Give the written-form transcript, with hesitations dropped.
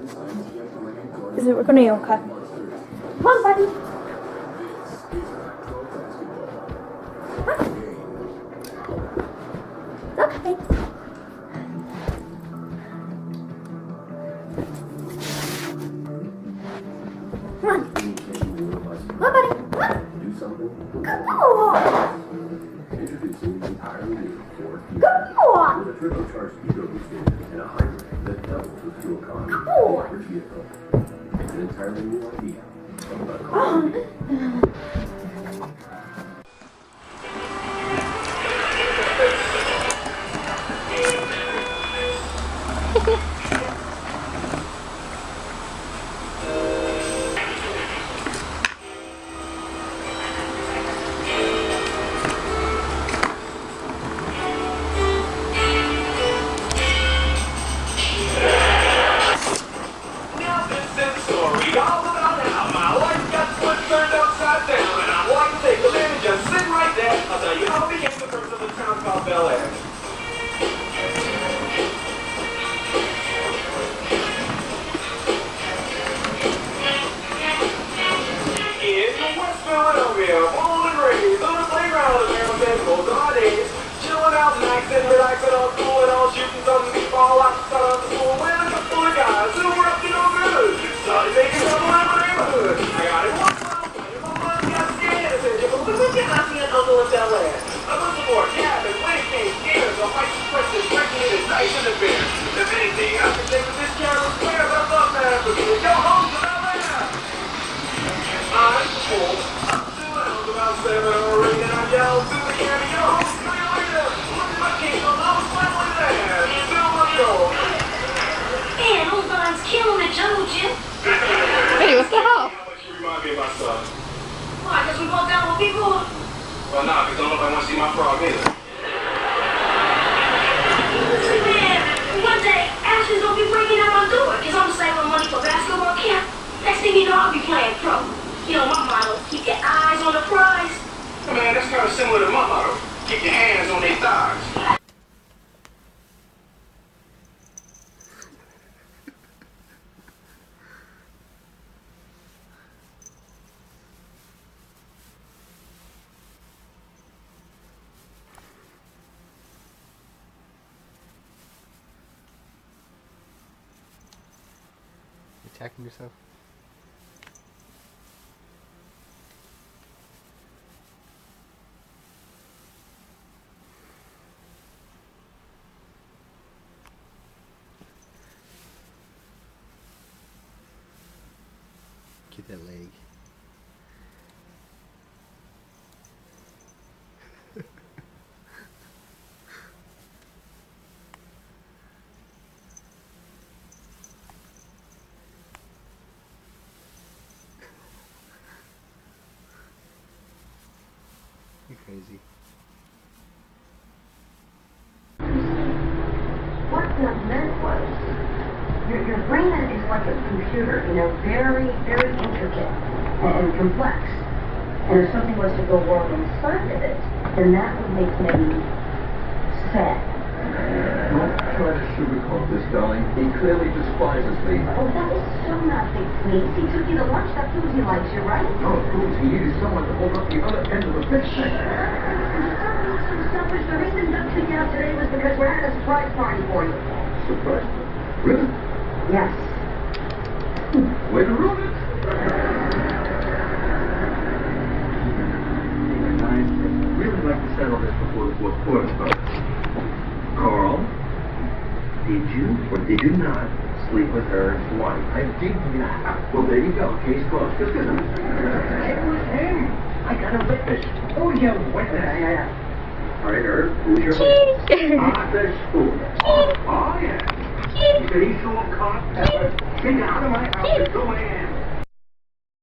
Is it recording? Okay. Come on, buddy. Okay. Come on. Come on, buddy. Come on. Good boy. Introducing entirely new Ford Good boy. with a turbocharged ego boosted and a hybrid that doubles the fuel economy Good of boy. the average vehicle. An entirely new idea. About car. Hey, what the hell? Why? Because we walk down with people? Well, nah, because I don't know if I want to see my frog either. Listen, man, one day, Ashley's going to be breaking out my door because I'm saving money for basketball camp. Next thing you know, I'll be playing pro. You know, my motto, keep your eyes on the prize. Man, that's kind of similar to my motto. Keep your hands on their thighs. Attacking yourself? Get that leg. You're crazy. What that meant was, your brain is like a computer, you know, very, very intricate and complex. And if something was to go wrong inside of it, then that would make me sad. Don't try to sugarcoat this, darling. He clearly despises me. Oh, that is so not big, please. He took you to lunch. That proves he likes you, right? No, it proves he needed someone to hold up the other end of the picture. So selfish. The reason Doug took you out today was because we're having a surprise party for you. Surprise? Really? Yes. Way to ruin it. I'd really like to settle this before the fourth quarter starts. Carl, did you or did you not sleep with her twice? I did not. Well, there you go. Case closed. Just because it was him. I got a witness. Oh, you witness? Yeah. All right, Herb. Who's your witness? Arthur Spooner. Oh, yeah. He said he saw a cop. Get out of my house and go my ass.